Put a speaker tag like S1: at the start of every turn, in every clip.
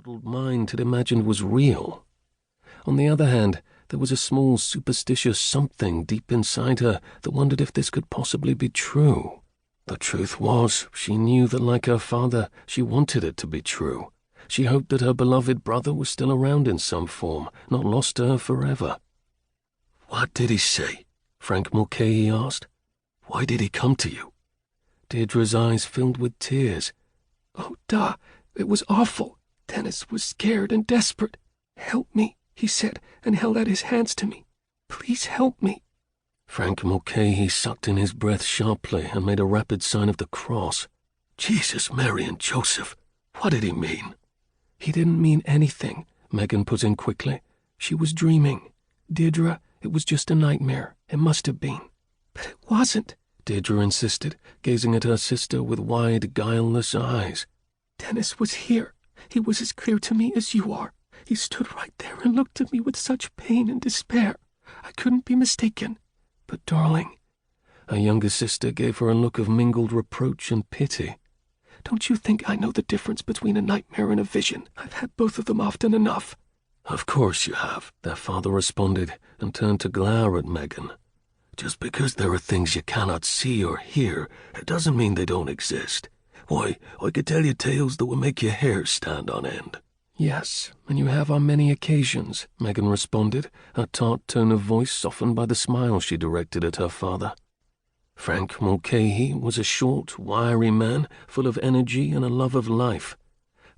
S1: fuddled mind had imagined was real. On the other hand, there was a small superstitious something deep inside her that wondered if this could possibly be true. The truth was, she knew that like her father, she wanted it to be true. She hoped that her beloved brother was still around in some form, not lost to her forever. "What did he say?" Frank Mulcahey asked. "Why did he come to you?" Deirdre's eyes filled with tears.
S2: "Oh, Da, it was awful. Dennis was scared and desperate. 'Help me,' he said, and held out his hands to me. 'Please help me.'"
S1: Frank Mulcahey sucked in his breath sharply and made a rapid sign of the cross. "Jesus, Mary, and Joseph, what did he mean?"
S2: "He didn't mean anything," Megan put in quickly. "She was dreaming. Deirdre, it was just a nightmare. It must have been." "But it wasn't," Deirdre insisted, gazing at her sister with wide, guileless eyes. "Dennis was here. He was as clear to me as you are. He stood right there and looked at me with such pain and despair. I couldn't be mistaken. But, darling," her younger sister gave her a look of mingled reproach and pity, "don't you think I know the difference between a nightmare and a vision? I've had both of them often enough."
S1: "Of course you have," their father responded, and turned to glare at Megan. "Just because there are things you cannot see or hear, it doesn't mean they don't exist. Why, I could tell you tales that would make your hair stand on end."
S2: "Yes, and you have on many occasions," Megan responded, her tart tone of voice softened by the smile she directed at her father.
S1: Frank Mulcahey was a short, wiry man, full of energy and a love of life.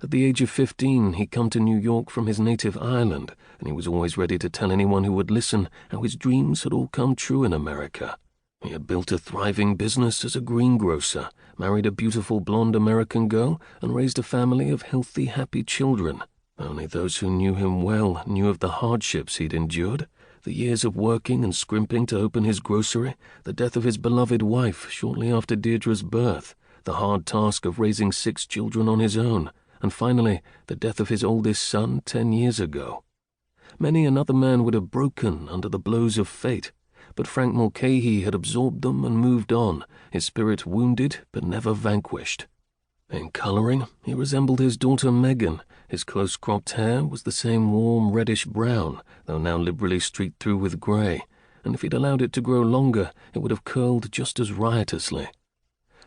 S1: At the age of 15, he'd come to New York from his native Ireland, and he was always ready to tell anyone who would listen how his dreams had all come true in America. He had built a thriving business as a greengrocer, married a beautiful blonde American girl, and raised a family of healthy, happy children. Only those who knew him well knew of the hardships he'd endured, the years of working and scrimping to open his grocery, the death of his beloved wife shortly after Deirdre's birth, the hard task of raising 6 children on his own, and finally the death of his oldest son 10 years ago. Many another man would have broken under the blows of fate, but Frank Mulcahey had absorbed them and moved on, his spirit wounded but never vanquished. In colouring, he resembled his daughter Megan. His close-cropped hair was the same warm reddish-brown, though now liberally streaked through with grey, and if he'd allowed it to grow longer, it would have curled just as riotously.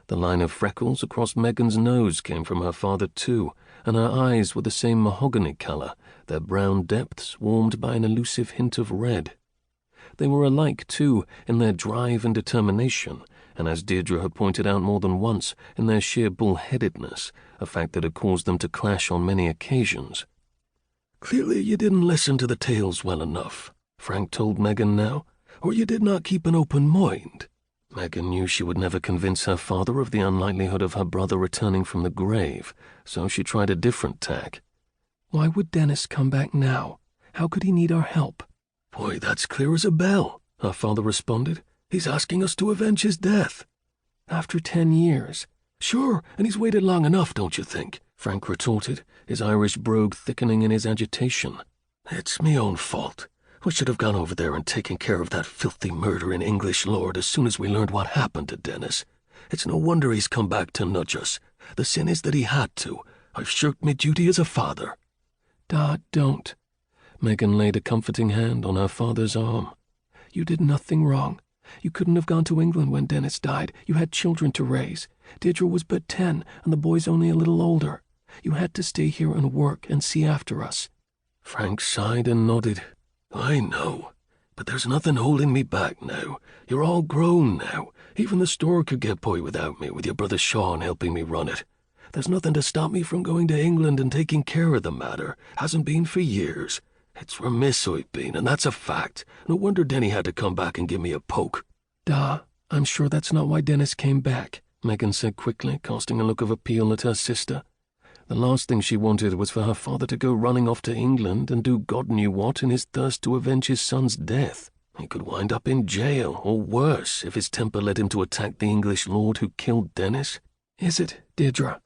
S1: The line of freckles across Megan's nose came from her father too, and her eyes were the same mahogany colour, their brown depths warmed by an elusive hint of red. They were alike, too, in their drive and determination, and as Deirdre had pointed out more than once, in their sheer bull-headedness, a fact that had caused them to clash on many occasions. "Clearly you didn't listen to the tales well enough," Frank told Megan now, "or you did not keep an open mind." Megan knew she would never convince her father of the unlikelihood of her brother returning from the grave, so she tried a different tack.
S2: "Why would Dennis come back now? How could he need our help?"
S1: "Why, that's clear as a bell," her father responded. "He's asking us to avenge his death."
S2: "After 10 years.
S1: "Sure, and he's waited long enough, don't you think?" Frank retorted, his Irish brogue thickening in his agitation. "It's me own fault. We should have gone over there and taken care of that filthy murdering English lord as soon as we learned what happened to Dennis. It's no wonder he's come back to nudge us. The sin is that he had to. I've shirked my duty as a father."
S2: "Da, don't."
S1: Megan laid a comforting hand on her father's arm.
S2: "You did nothing wrong. You couldn't have gone to England when Dennis died. You had children to raise. Deirdre was but 10, and the boy's only a little older. You had to stay here and work and see after us."
S1: Frank sighed and nodded. "I know, but there's nothing holding me back now. You're all grown now. Even the store could get by without me, with your brother Sean helping me run it. There's nothing to stop me from going to England and taking care of the matter. Hasn't been for years. It's remiss I've been, and that's a fact. No wonder Denny had to come back and give me a poke."
S2: "Da, I'm sure that's not why Dennis came back," Megan said quickly, casting a look of appeal at her sister. The last thing she wanted was for her father to go running off to England and do God knew what in his thirst to avenge his son's death. He could wind up in jail, or worse, if his temper led him to attack the English lord who killed Dennis. "Is it, Deirdre?"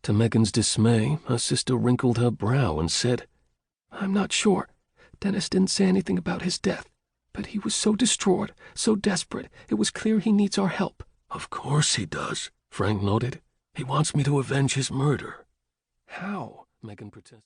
S1: To Megan's dismay, her sister wrinkled her brow and said,
S2: "I'm not sure. Dennis didn't say anything about his death, but he was so distraught, so desperate, it was clear he needs our help."
S1: "Of course he does," Frank nodded. "He wants me to avenge his murder."
S2: "How?"
S1: Megan protested.